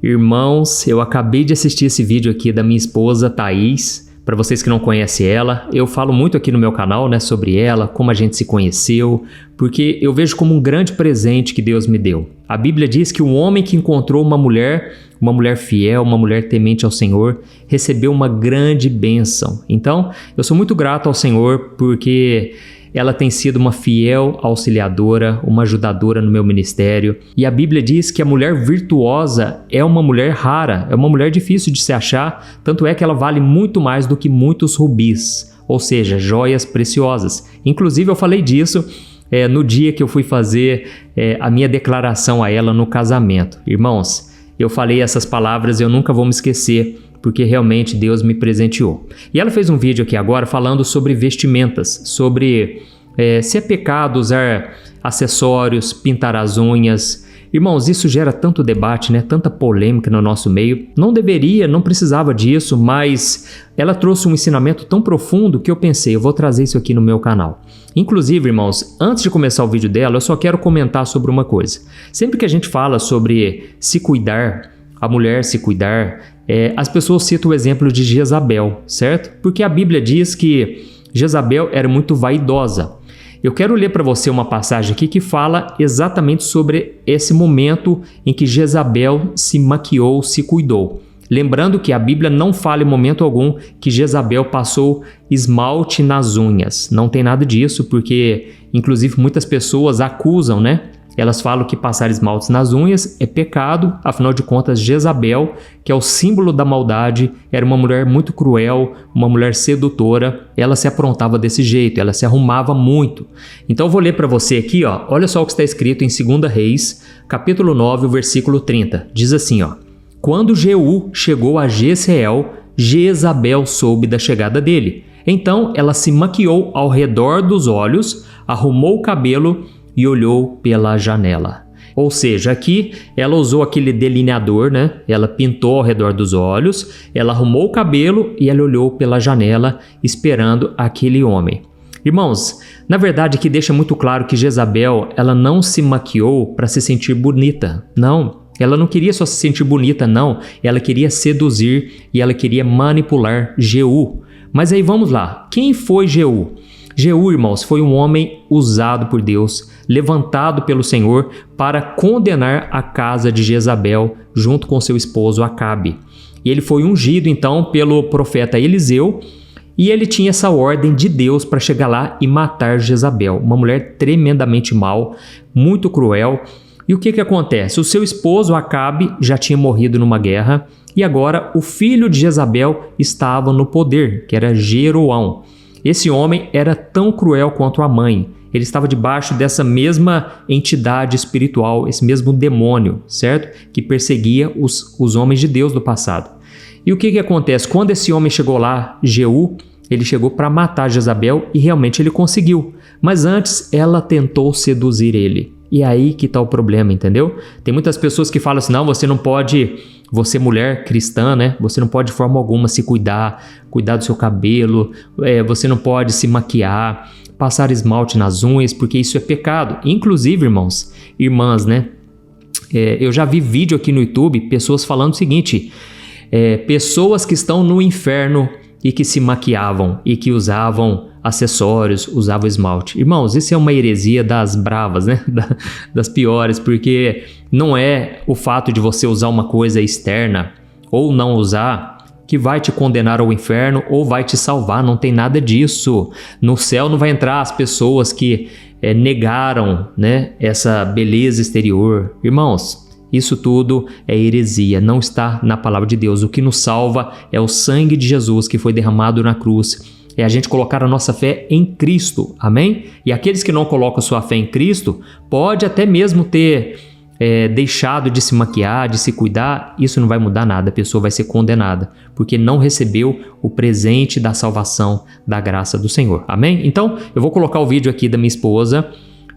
Irmãos, eu acabei de assistir esse vídeo aqui da minha esposa, Thaís. Para vocês que não conhecem ela, eu falo muito aqui no meu canal, né, sobre ela, como a gente se conheceu, porque eu vejo como um grande presente que Deus me deu. A Bíblia diz que o homem que encontrou uma mulher fiel, uma mulher temente ao Senhor, recebeu uma grande bênção. Então, eu sou muito grato ao Senhor porque ela tem sido uma fiel auxiliadora, uma ajudadora no meu ministério. E a Bíblia diz que a mulher virtuosa é uma mulher rara, é uma mulher difícil de se achar, tanto é que ela vale muito mais do que muitos rubis, ou seja, joias preciosas. Inclusive eu falei disso no dia que eu fui fazer a minha declaração a ela no casamento. Irmãos, eu falei essas palavras, eu nunca vou me esquecer, porque realmente Deus me presenteou. E ela fez um vídeo aqui agora falando sobre vestimentas, sobre se é pecado usar acessórios, pintar as unhas. Irmãos, isso gera tanto debate, né? Tanta polêmica no nosso meio. Não deveria, não precisava disso, mas ela trouxe um ensinamento tão profundo que eu pensei, eu vou trazer isso aqui no meu canal. Inclusive, irmãos, antes de começar o vídeo dela, eu só quero comentar sobre uma coisa. Sempre que a gente fala sobre se cuidar, a mulher se cuidar, as pessoas citam o exemplo de Jezabel, certo? Porque a Bíblia diz que Jezabel era muito vaidosa. Eu quero ler para você uma passagem aqui que fala exatamente sobre esse momento em que Jezabel se maquiou, se cuidou. Lembrando que a Bíblia não fala em momento algum que Jezabel passou esmalte nas unhas. Não tem nada disso, porque inclusive muitas pessoas acusam, né? Elas falam que passar esmaltes nas unhas é pecado, afinal de contas Jezabel, que é o símbolo da maldade, era uma mulher muito cruel, uma mulher sedutora, ela se aprontava desse jeito, ela se arrumava muito. Então eu vou ler para você aqui, ó, olha só o que está escrito em 2 Reis, capítulo 9, o versículo 30, diz assim, ó: Quando Jeú chegou a Jezreel, Jezabel soube da chegada dele. Então ela se maquiou ao redor dos olhos, arrumou o cabelo e olhou pela janela. Ou seja, aqui ela usou aquele delineador, né? Ela pintou ao redor dos olhos, ela arrumou o cabelo e ela olhou pela janela esperando aquele homem. Irmãos, na verdade aqui deixa muito claro que Jezabel, ela não se maquiou para se sentir bonita, não. Ela não queria só se sentir bonita, não. Ela queria seduzir e ela queria manipular Jeú. Mas aí vamos lá, quem foi Jeú? Jeú, irmãos, foi um homem usado por Deus, levantado pelo Senhor para condenar a casa de Jezabel junto com seu esposo Acabe. E ele foi ungido então pelo profeta Eliseu e ele tinha essa ordem de Deus para chegar lá e matar Jezabel, uma mulher tremendamente mau, muito cruel. E o que acontece? O seu esposo Acabe já tinha morrido numa guerra e agora o filho de Jezabel estava no poder, que era Jeroão. Esse homem era tão cruel quanto a mãe. Ele estava debaixo dessa mesma entidade espiritual, esse mesmo demônio, certo? Que perseguia os homens de Deus do passado. E o que acontece? Quando esse homem chegou lá, Jeú, ele chegou para matar Jezabel e realmente ele conseguiu. Mas antes ela tentou seduzir ele. E é aí que está o problema, entendeu? Tem muitas pessoas que falam assim, não, você não pode, você mulher cristã, né? Você não pode de forma alguma se cuidar do seu cabelo, você não pode se maquiar, passar esmalte nas unhas, porque isso é pecado. Inclusive, irmãos, irmãs, né? Eu já vi vídeo aqui no YouTube, pessoas falando o seguinte, pessoas que estão no inferno e que se maquiavam e que usavam acessórios, usavam esmalte. Irmãos, isso é uma heresia das bravas, né? Das piores, porque não é o fato de você usar uma coisa externa ou não usar que vai te condenar ao inferno ou vai te salvar, não tem nada disso. No céu não vai entrar as pessoas que negaram, né, essa beleza exterior. Irmãos, isso tudo é heresia, não está na palavra de Deus. O que nos salva é o sangue de Jesus que foi derramado na cruz. É a gente colocar a nossa fé em Cristo, amém? E aqueles que não colocam sua fé em Cristo, pode até mesmo ter deixado de se maquiar, de se cuidar, isso não vai mudar nada, a pessoa vai ser condenada, porque não recebeu o presente da salvação, da graça do Senhor, amém? Então, eu vou colocar o vídeo aqui da minha esposa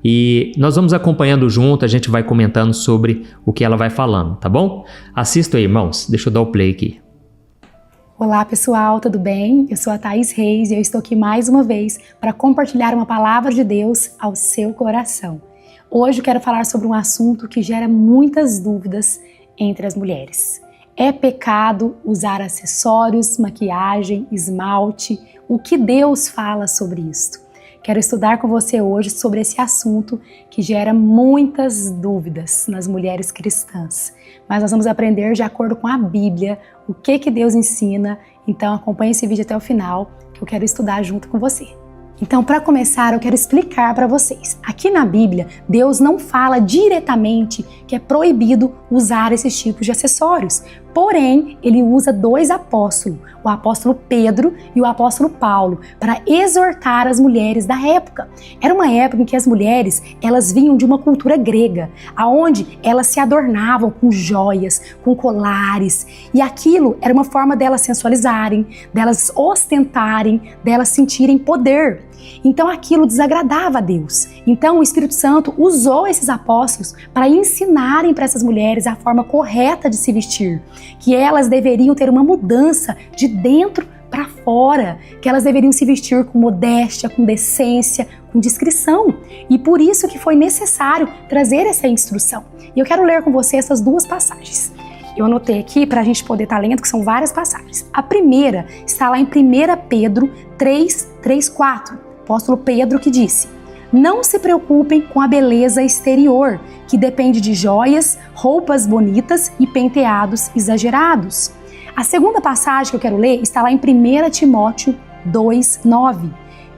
e nós vamos acompanhando junto, a gente vai comentando sobre o que ela vai falando, tá bom? Assista aí, irmãos, deixa eu dar o play aqui. Olá pessoal, tudo bem? Eu sou a Thaís Reis e eu estou aqui mais uma vez para compartilhar uma palavra de Deus ao seu coração. Hoje eu quero falar sobre um assunto que gera muitas dúvidas entre as mulheres. É pecado usar acessórios, maquiagem, esmalte? O que Deus fala sobre isto? Quero estudar com você hoje sobre esse assunto que gera muitas dúvidas nas mulheres cristãs. Mas nós vamos aprender de acordo com a Bíblia o que Deus ensina. Então acompanhe esse vídeo até o final, que eu quero estudar junto com você. Então, para começar, eu quero explicar para vocês. Aqui na Bíblia, Deus não fala diretamente que é proibido usar esses tipos de acessórios. Porém, ele usa dois apóstolos, o apóstolo Pedro e o apóstolo Paulo, para exortar as mulheres da época. Era uma época em que as mulheres, elas vinham de uma cultura grega, aonde elas se adornavam com joias, com colares, e aquilo era uma forma delas sensualizarem, delas ostentarem, delas sentirem poder. Então aquilo desagradava a Deus. Então o Espírito Santo usou esses apóstolos para ensinarem para essas mulheres a forma correta de se vestir, que elas deveriam ter uma mudança de dentro para fora, que elas deveriam se vestir com modéstia, com decência, com discrição. E por isso que foi necessário trazer essa instrução. E eu quero ler com você essas duas passagens. Eu anotei aqui para a gente poder estar lendo, que são várias passagens. A primeira está lá em 1 Pedro 3:4. Apóstolo Pedro que disse: não se preocupem com a beleza exterior, que depende de joias, roupas bonitas e penteados exagerados. A segunda passagem que eu quero ler está lá em 1 Timóteo 2:9.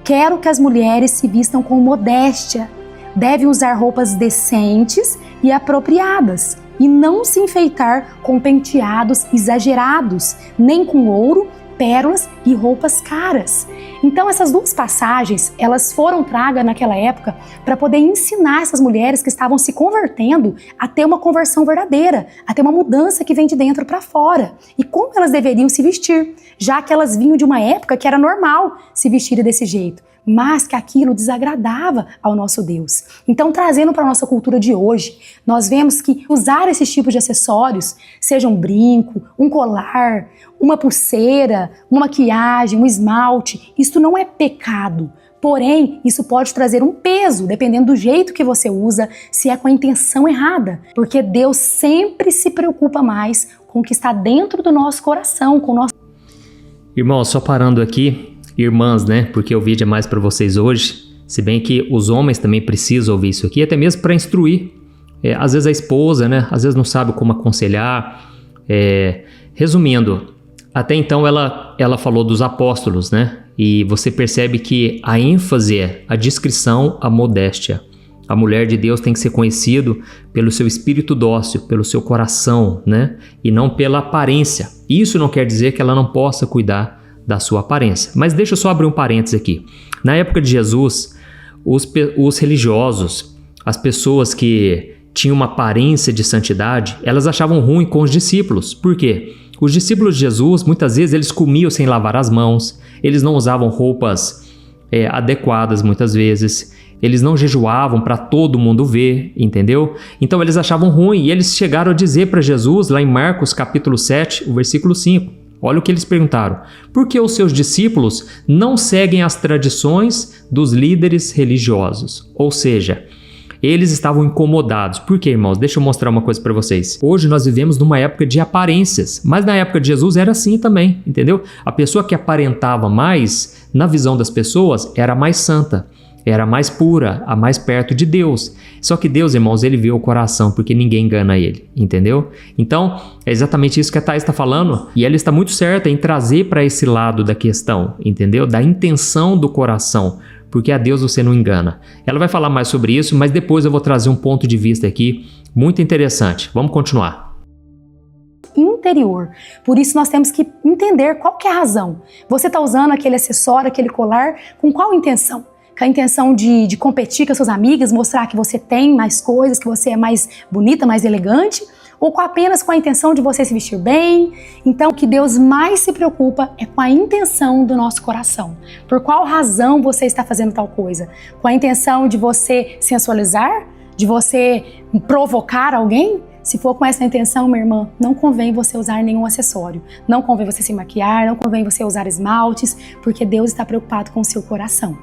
Quero que as mulheres se vistam com modéstia, devem usar roupas decentes e apropriadas, e não se enfeitar com penteados exagerados, nem com ouro, pérolas e roupas caras. Então essas duas passagens, elas foram tragas naquela época para poder ensinar essas mulheres que estavam se convertendo a ter uma conversão verdadeira, a ter uma mudança que vem de dentro para fora. E como elas deveriam se vestir, já que elas vinham de uma época que era normal se vestirem desse jeito, mas que aquilo desagradava ao nosso Deus. Então, trazendo para a nossa cultura de hoje, nós vemos que usar esses tipos de acessórios, seja um brinco, um colar, uma pulseira, uma maquiagem, um esmalte, isso não é pecado. Porém, isso pode trazer um peso, dependendo do jeito que você usa, se é com a intenção errada. Porque Deus sempre se preocupa mais com o que está dentro do nosso coração, com o nosso... Irmão, só parando aqui, irmãs, né? Porque o vídeo é mais para vocês hoje. Se bem que os homens também precisam ouvir isso aqui, até mesmo para instruir. Às vezes a esposa, né? Às vezes não sabe como aconselhar. Resumindo, até então ela falou dos apóstolos, né? E você percebe que a ênfase é a discrição, a modéstia. A mulher de Deus tem que ser conhecido pelo seu espírito dócil, pelo seu coração, né? E não pela aparência. Isso não quer dizer que ela não possa cuidar da sua aparência. Mas deixa eu só abrir um parênteses aqui. Na época de Jesus, os religiosos, as pessoas que tinham uma aparência de santidade, elas achavam ruim com os discípulos. Por quê? Os discípulos de Jesus, muitas vezes, eles comiam sem lavar as mãos, eles não usavam roupas adequadas, muitas vezes, eles não jejuavam para todo mundo ver, entendeu? Então eles achavam ruim e eles chegaram a dizer para Jesus, lá em Marcos capítulo 7, o versículo 5, olha o que eles perguntaram: por que os seus discípulos não seguem as tradições dos líderes religiosos? Ou seja, eles estavam incomodados. Por quê, irmãos? Deixa eu mostrar uma coisa para vocês. Hoje nós vivemos numa época de aparências, mas na época de Jesus era assim também, entendeu? A pessoa que aparentava mais, na visão das pessoas, era mais santa, era mais pura, a mais perto de Deus. Só que Deus, irmãos, ele vê o coração, porque ninguém engana ele, entendeu? Então, é exatamente isso que a Thais está falando, e ela está muito certa em trazer para esse lado da questão, entendeu? Da intenção do coração, porque a Deus você não engana. Ela vai falar mais sobre isso, mas depois eu vou trazer um ponto de vista aqui muito interessante. Vamos continuar. Interior. Por isso nós temos que entender qual que é a razão. Você está usando aquele acessório, aquele colar, com qual intenção? Com a intenção de competir com as suas amigas, mostrar que você tem mais coisas, que você é mais bonita, mais elegante, ou apenas com a intenção de você se vestir bem? Então, o que Deus mais se preocupa é com a intenção do nosso coração. Por qual razão você está fazendo tal coisa? Com a intenção de você sensualizar? De você provocar alguém? Se for com essa intenção, minha irmã, não convém você usar nenhum acessório. Não convém você se maquiar, não convém você usar esmaltes, porque Deus está preocupado com o seu coração.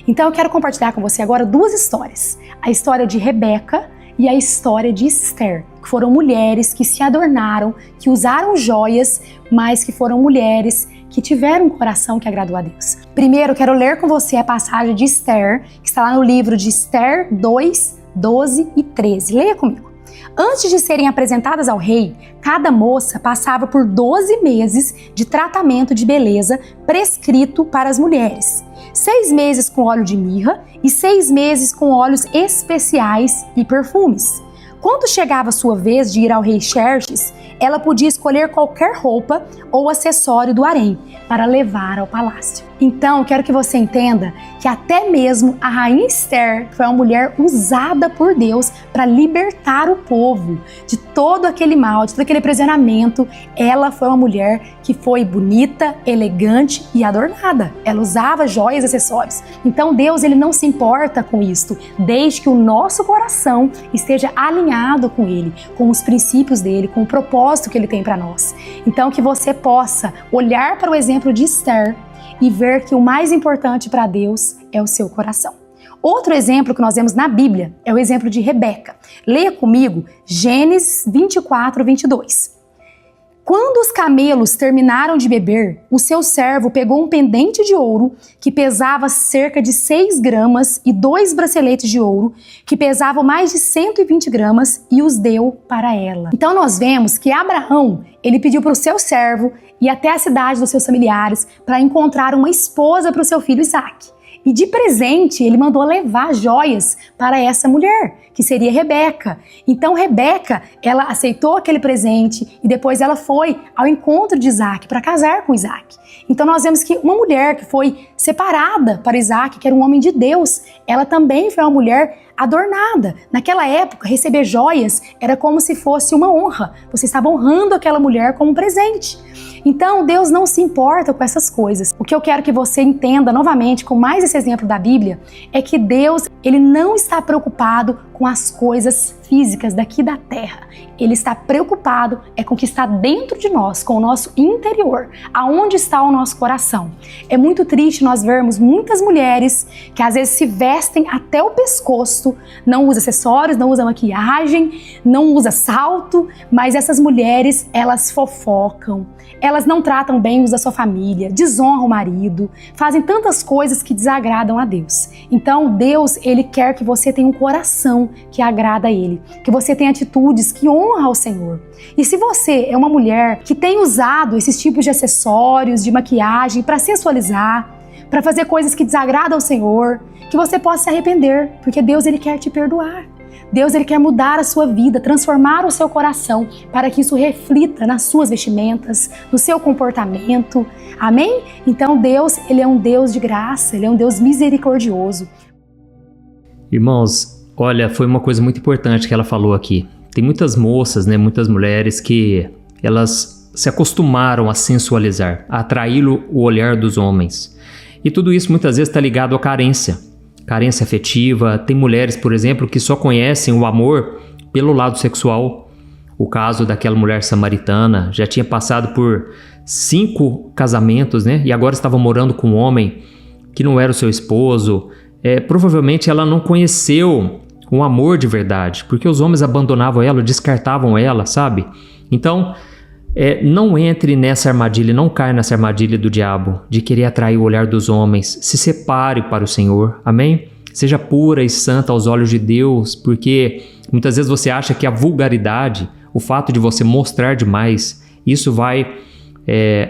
Então eu quero compartilhar com você agora duas histórias. A história de Rebeca e a história de Esther, que foram mulheres que se adornaram, que usaram joias, mas que foram mulheres que tiveram um coração que agradou a Deus. Primeiro, quero ler com você a passagem de Esther, que está lá no livro de Esther 2, 12 e 13. Leia comigo. Antes de serem apresentadas ao rei, cada moça passava por 12 meses de tratamento de beleza prescrito para as mulheres. 6 meses com óleo de mirra e 6 meses com óleos especiais e perfumes. Quando chegava a sua vez de ir ao rei Xerxes, ela podia escolher qualquer roupa ou acessório do harém para levar ao palácio. Então, quero que você entenda que até mesmo a rainha Esther foi uma mulher usada por Deus para libertar o povo de todo aquele mal, de todo aquele aprisionamento. Ela foi uma mulher que foi bonita, elegante e adornada. Ela usava joias e acessórios. Então, Deus, ele não se importa com isto, desde que o nosso coração esteja alinhado com Ele, com os princípios dele, com o propósito que Ele tem para nós. Então, que você possa olhar para o exemplo de Esther e ver que o mais importante para Deus é o seu coração. Outro exemplo que nós vemos na Bíblia é o exemplo de Rebeca. Leia comigo Gênesis 24, 22. Quando os camelos terminaram de beber, o seu servo pegou um pendente de ouro que pesava cerca de 6 gramas e 2 braceletes de ouro que pesavam mais de 120 gramas e os deu para ela. Então nós vemos que Abraão, ele pediu para o seu servo ir até a cidade dos seus familiares para encontrar uma esposa para o seu filho Isaque. E de presente, ele mandou levar joias para essa mulher, que seria Rebeca. Então, Rebeca, ela aceitou aquele presente e depois ela foi ao encontro de Isaque para casar com Isaque. Então, nós vemos que uma mulher que foi separada para Isaque, que era um homem de Deus, ela também foi uma mulher adornada. Naquela época, receber joias era como se fosse uma honra. Você estava honrando aquela mulher como um presente. Então, Deus não se importa com essas coisas. O que eu quero que você entenda novamente, com mais esse exemplo da Bíblia, é que Deus, ele não está preocupado com as coisas físicas daqui da terra. Ele está preocupado com o que está dentro de nós, com o nosso interior, aonde está o nosso coração. É muito triste nós vermos muitas mulheres que às vezes se vestem até o pescoço, não usa acessórios, não usa maquiagem, não usa salto, mas essas mulheres, elas fofocam, elas não tratam bem os da sua família, desonram o marido, fazem tantas coisas que desagradam a Deus. Então Deus, ele quer que você tenha um coração que agrada a Ele, que você tenha atitudes que honram ao Senhor. E se você é uma mulher que tem usado esses tipos de acessórios, de maquiagem para sensualizar, para fazer coisas que desagradam ao Senhor, que você possa se arrepender, porque Deus, ele quer te perdoar. Deus, ele quer mudar a sua vida, transformar o seu coração para que isso reflita nas suas vestimentas, no seu comportamento. Amém? Então Deus, ele é um Deus de graça, ele é um Deus misericordioso. Irmãos, olha, foi uma coisa muito importante que ela falou aqui. Tem muitas moças, né, muitas mulheres que elas se acostumaram a sensualizar, a atrair o olhar dos homens. E tudo isso muitas vezes está ligado à carência afetiva. Tem mulheres, por exemplo, que só conhecem o amor pelo lado sexual. O caso daquela mulher samaritana, já tinha passado por 5 casamentos, né? E agora estava morando com um homem que não era o seu esposo. Provavelmente ela não conheceu um amor de verdade, porque os homens abandonavam ela, descartavam ela, sabe? Então, não entre nessa armadilha, não caia nessa armadilha do diabo, de querer atrair o olhar dos homens. Se separe para o Senhor, amém? Seja pura e santa aos olhos de Deus, porque muitas vezes você acha que a vulgaridade, o fato de você mostrar demais, isso vai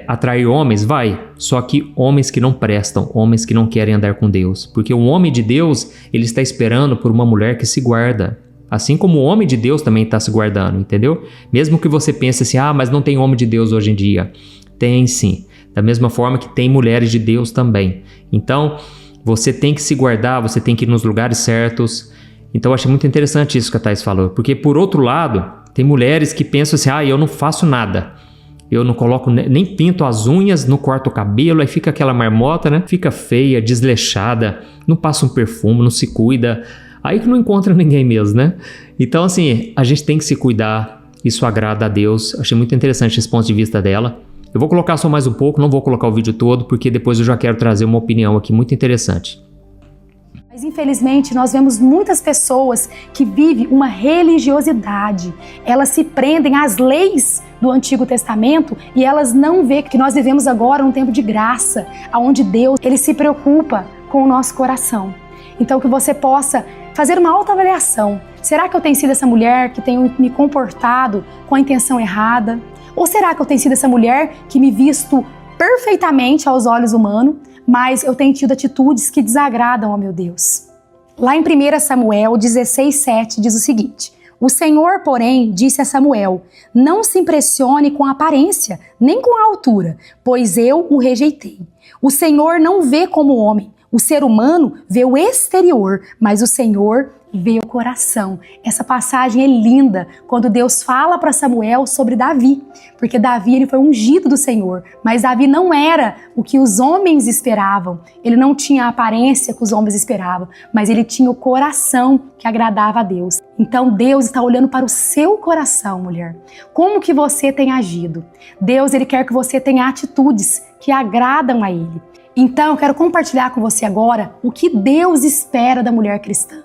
atrair homens, vai, só que homens que não prestam, homens que não querem andar com Deus, porque o homem de Deus, ele está esperando por uma mulher que se guarda, assim como o homem de Deus também está se guardando, entendeu? Mesmo que você pense assim, mas não tem homem de Deus hoje em dia, tem sim, da mesma forma que tem mulheres de Deus também. Então, você tem que se guardar, você tem que ir nos lugares certos. Então, eu achei muito interessante isso que a Thais falou, porque por outro lado, tem mulheres que pensam assim, eu não faço nada, eu não coloco, nem pinto as unhas, não corto o cabelo, aí fica aquela marmota, né? Fica feia, desleixada, não passa um perfume, não se cuida, aí que não encontra ninguém mesmo, né? Então, assim, a gente tem que se cuidar, isso agrada a Deus. Achei muito interessante esse ponto de vista dela. Eu vou colocar só mais um pouco, não vou colocar o vídeo todo, porque depois eu já quero trazer uma opinião aqui muito interessante. Mas infelizmente nós vemos muitas pessoas que vivem uma religiosidade. Elas se prendem às leis do Antigo Testamento e elas não veem que nós vivemos agora um tempo de graça, onde Deus ele se preocupa com o nosso coração. Então que você possa fazer uma autoavaliação. Será que eu tenho sido essa mulher que tenho me comportado com a intenção errada? Ou será que eu tenho sido essa mulher que me visto perfeitamente aos olhos humanos, mas eu tenho tido atitudes que desagradam ao meu Deus? Lá em 1 Samuel 16:7 diz o seguinte: o Senhor, porém, disse a Samuel: não se impressione com a aparência, nem com a altura, pois eu o rejeitei. O Senhor não vê como o homem. O ser humano vê o exterior, mas o Senhor vê o coração. Essa passagem é linda quando Deus fala para Samuel sobre Davi, porque Davi ele foi ungido do Senhor, mas Davi não era o que os homens esperavam. Ele não tinha a aparência que os homens esperavam, mas ele tinha o coração que agradava a Deus. Então Deus está olhando para o seu coração, mulher. Como que você tem agido? Deus ele quer que você tenha atitudes que agradam a Ele. Então eu quero compartilhar com você agora o que Deus espera da mulher cristã.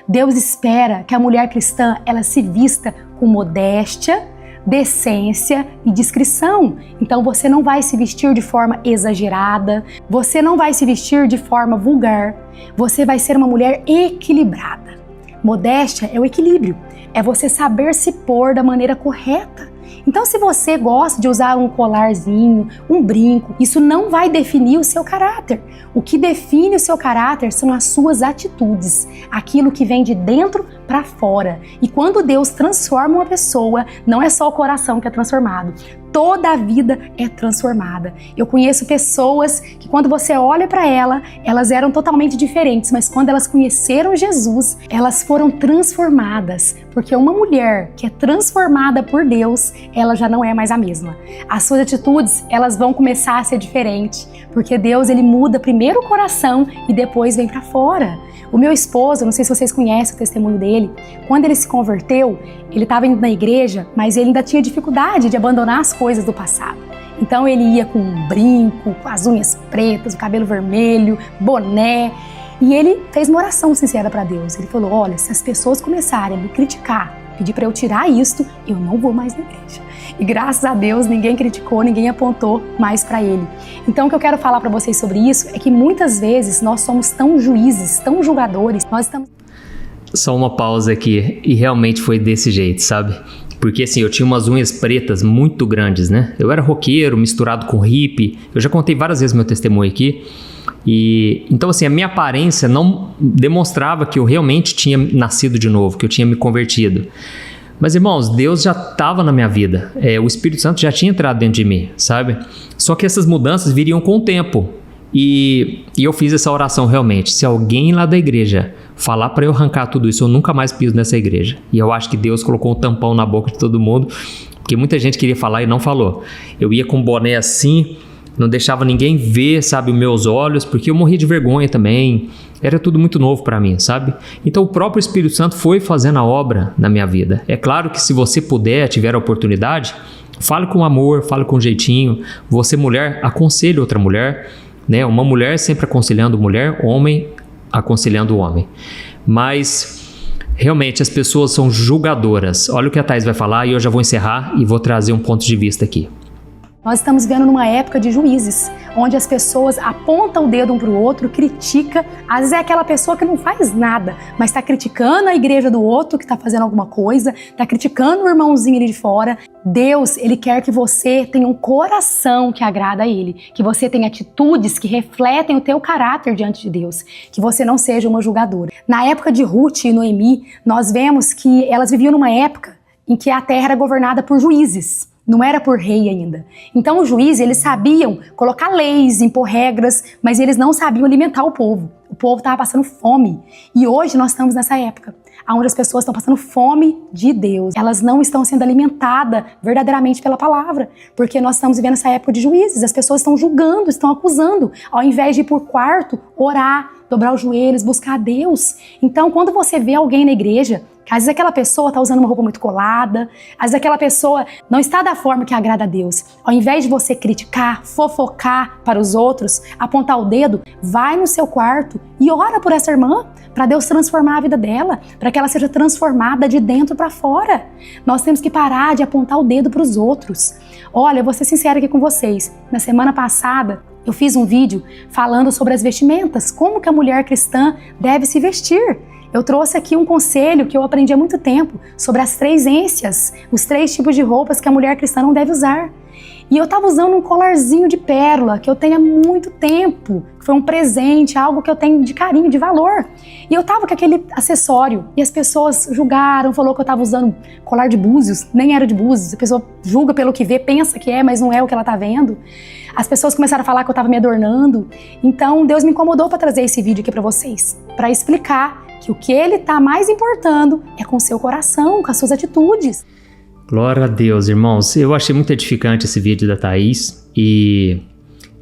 Deus espera que a mulher cristã ela se vista com modéstia, decência e discrição. Então você não vai se vestir de forma exagerada, você não vai se vestir de forma vulgar, você vai ser uma mulher equilibrada. Modéstia é o equilíbrio, é você saber se pôr da maneira correta. Então, se você gosta de usar um colarzinho, um brinco, isso não vai definir o seu caráter. O que define o seu caráter são as suas atitudes, aquilo que vem de dentro para fora. E quando Deus transforma uma pessoa, não é só o coração que é transformado, toda a vida é transformada. Eu conheço pessoas que quando você olha para elas eram totalmente diferentes, mas quando elas conheceram Jesus, elas foram transformadas, porque uma mulher que é transformada por Deus, ela já não é mais a mesma. As suas atitudes, elas vão começar a ser diferentes, porque Deus, ele muda primeiro o coração e depois vem para fora. O meu esposo, não sei se vocês conhecem o testemunho dele, quando ele se converteu, ele estava indo na igreja, mas ele ainda tinha dificuldade de abandonar as coisas do passado. Então ele ia com um brinco, com as unhas pretas, o cabelo vermelho, boné, e ele fez uma oração sincera para Deus. Ele falou: olha, se as pessoas começarem a me criticar, pedir para eu tirar isto, eu não vou mais na igreja. E graças a Deus ninguém criticou, ninguém apontou mais para ele. Então o que eu quero falar para vocês sobre isso é que muitas vezes nós somos tão juízes, tão julgadores, nós estamos... Só uma pausa aqui, e realmente foi desse jeito, sabe? Porque assim, eu tinha umas unhas pretas muito grandes, né? Eu era roqueiro, misturado com hippie, eu já contei várias vezes meu testemunho aqui. E então assim, a minha aparência não demonstrava que eu realmente tinha nascido de novo, que eu tinha me convertido. Mas irmãos, Deus já estava na minha vida, o Espírito Santo já tinha entrado dentro de mim, sabe? Só que essas mudanças viriam com o tempo. E eu fiz essa oração realmente. Se alguém lá da igreja falar para eu arrancar tudo isso, eu nunca mais piso nessa igreja. E eu acho que Deus colocou um tampão na boca de todo mundo, porque muita gente queria falar e não falou. Eu ia com um boné assim, não deixava ninguém ver, sabe, meus olhos, porque eu morria de vergonha também. Era tudo muito novo para mim, sabe? Então o próprio Espírito Santo foi fazendo a obra na minha vida. É claro que se você puder, tiver a oportunidade, fale com amor, fale com jeitinho. Você, mulher, aconselhe outra mulher, né? Uma mulher sempre aconselhando mulher, homem aconselhando o homem. Mas realmente as pessoas são julgadoras. Olha o que a Thaís vai falar e eu já vou encerrar e vou trazer um ponto de vista aqui. Nós estamos vivendo numa época de juízes, onde as pessoas apontam o dedo um para o outro, critica. Às vezes é aquela pessoa que não faz nada, mas está criticando a igreja do outro que está fazendo alguma coisa, está criticando o irmãozinho ali de fora. Deus, Ele quer que você tenha um coração que agrada a Ele, que você tenha atitudes que refletem o teu caráter diante de Deus, que você não seja uma julgadora. Na época de Ruth e Noemi, nós vemos que elas viviam numa época em que a terra era governada por juízes. Não era por rei ainda. Então os juízes, eles sabiam colocar leis, impor regras, mas eles não sabiam alimentar o povo. O povo estava passando fome. E hoje nós estamos nessa época, onde as pessoas estão passando fome de Deus. Elas não estão sendo alimentadas verdadeiramente pela palavra, porque nós estamos vivendo essa época de juízes. As pessoas estão julgando, estão acusando, ao invés de ir por quarto, orar, dobrar os joelhos, buscar a Deus. Então, quando você vê alguém na igreja Que às vezes aquela pessoa está usando uma roupa muito colada, às vezes aquela pessoa não está da forma que agrada a Deus. Ao invés de você criticar, fofocar para os outros, apontar o dedo, vai no seu quarto e ora por essa irmã, para Deus transformar a vida dela, para que ela seja transformada de dentro para fora. Nós temos que parar de apontar o dedo para os outros. Olha, eu vou ser sincera aqui com vocês. Na semana passada, eu fiz um vídeo falando sobre as vestimentas, como que a mulher cristã deve se vestir. Eu trouxe aqui um conselho que eu aprendi há muito tempo sobre as 3 ênsias, os 3 tipos de roupas que a mulher cristã não deve usar. E eu estava usando um colarzinho de pérola que eu tenho há muito tempo, que foi um presente, algo que eu tenho de carinho, de valor. E eu estava com aquele acessório e as pessoas julgaram, falou que eu estava usando colar de búzios, nem era de búzios, a pessoa julga pelo que vê, pensa que é, mas não é o que ela está vendo. As pessoas começaram a falar que eu estava me adornando. Então Deus me incomodou para trazer esse vídeo aqui para vocês, para explicar que o que Ele está mais importando é com o seu coração, com as suas atitudes. Glória a Deus, irmãos. Eu achei muito edificante esse vídeo da Thaís e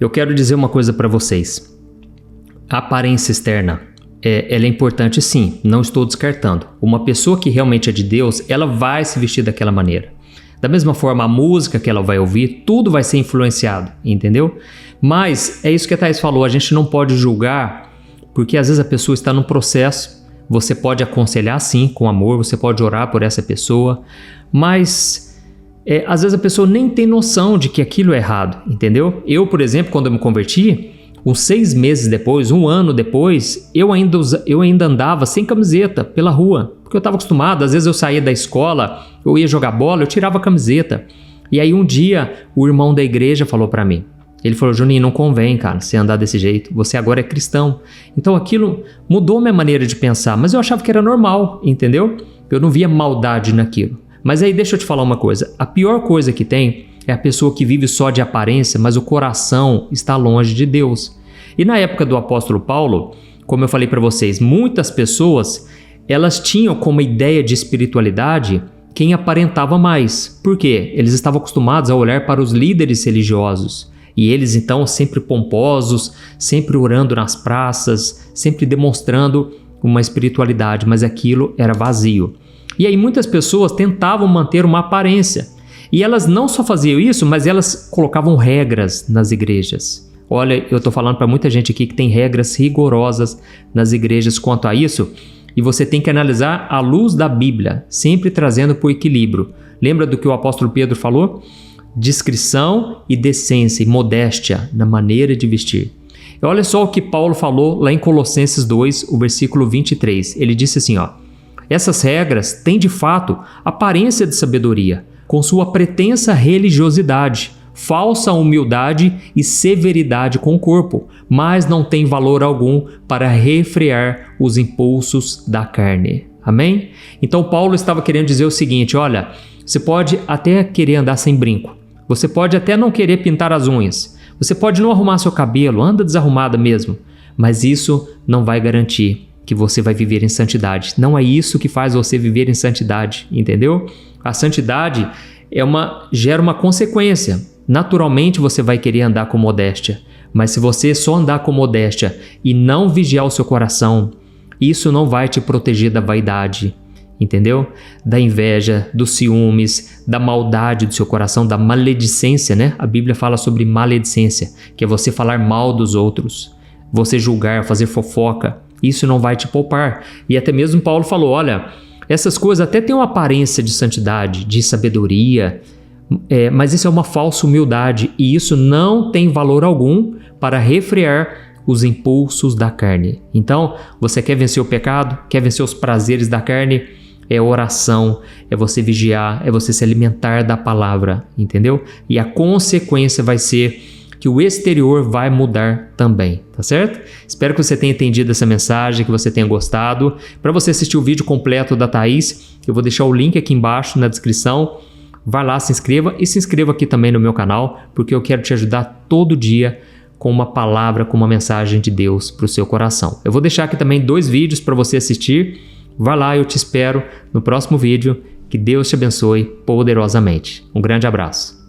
eu quero dizer uma coisa para vocês. A aparência externa, ela é importante sim, não estou descartando. Uma pessoa que realmente é de Deus, ela vai se vestir daquela maneira. Da mesma forma, a música que ela vai ouvir, tudo vai ser influenciado, entendeu? Mas é isso que a Thaís falou, a gente não pode julgar, porque às vezes a pessoa está num processo. Você pode aconselhar sim, com amor, você pode orar por essa pessoa, mas às vezes a pessoa nem tem noção de que aquilo é errado, entendeu? Eu, por exemplo, quando eu me converti, uns 6 meses depois, 1 ano depois, eu ainda andava sem camiseta pela rua, porque eu estava acostumado. Às vezes eu saía da escola, eu ia jogar bola, eu tirava a camiseta. E aí um dia o irmão da igreja falou para mim, ele falou: Juninho, não convém, cara, você andar desse jeito, você agora é cristão. Então aquilo mudou minha maneira de pensar, mas eu achava que era normal, entendeu? Eu não via maldade naquilo. Mas aí deixa eu te falar uma coisa, a pior coisa que tem é a pessoa que vive só de aparência, mas o coração está longe de Deus. E na época do apóstolo Paulo, como eu falei para vocês, muitas pessoas, elas tinham como ideia de espiritualidade quem aparentava mais. Por quê? Eles estavam acostumados a olhar para os líderes religiosos. E eles então sempre pomposos, sempre orando nas praças, sempre demonstrando uma espiritualidade, mas aquilo era vazio. E aí muitas pessoas tentavam manter uma aparência. E elas não só faziam isso, mas elas colocavam regras nas igrejas. Olha, eu estou falando para muita gente aqui que tem regras rigorosas nas igrejas quanto a isso, e você tem que analisar à luz da Bíblia, sempre trazendo para o equilíbrio. Lembra do que o apóstolo Pedro falou? Discrição e decência e modéstia na maneira de vestir. E olha só o que Paulo falou lá em Colossenses 2, o versículo 23. Ele disse assim, ó: essas regras têm de fato aparência de sabedoria, com sua pretensa religiosidade, falsa humildade e severidade com o corpo, mas não tem valor algum para refrear os impulsos da carne. Amém? Então Paulo estava querendo dizer o seguinte: olha, você pode até querer andar sem brinco, você pode até não querer pintar as unhas, você pode não arrumar seu cabelo, anda desarrumada mesmo, mas isso não vai garantir que você vai viver em santidade. Não é isso que faz você viver em santidade, entendeu? A santidade gera uma consequência. Naturalmente você vai querer andar com modéstia, mas se você só andar com modéstia e não vigiar o seu coração, isso não vai te proteger da vaidade, entendeu? Da inveja, dos ciúmes, da maldade do seu coração, da maledicência, né? A Bíblia fala sobre maledicência, que é você falar mal dos outros, você julgar, fazer fofoca. Isso não vai te poupar. E até mesmo Paulo falou, olha, essas coisas até têm uma aparência de santidade, de sabedoria, mas isso é uma falsa humildade e isso não tem valor algum para refrear os impulsos da carne. Então, você quer vencer o pecado? Quer vencer os prazeres da carne? É oração, é você vigiar, é você se alimentar da palavra, entendeu? E a consequência vai ser que o exterior vai mudar também, tá certo? Espero que você tenha entendido essa mensagem, que você tenha gostado. Para você assistir o vídeo completo da Thaís, eu vou deixar o link aqui embaixo na descrição. Vai lá, se inscreva e se inscreva aqui também no meu canal, porque eu quero te ajudar todo dia com uma palavra, com uma mensagem de Deus para o seu coração. Eu vou deixar aqui também 2 vídeos para você assistir. Vai lá, eu te espero no próximo vídeo. Que Deus te abençoe poderosamente. Um grande abraço.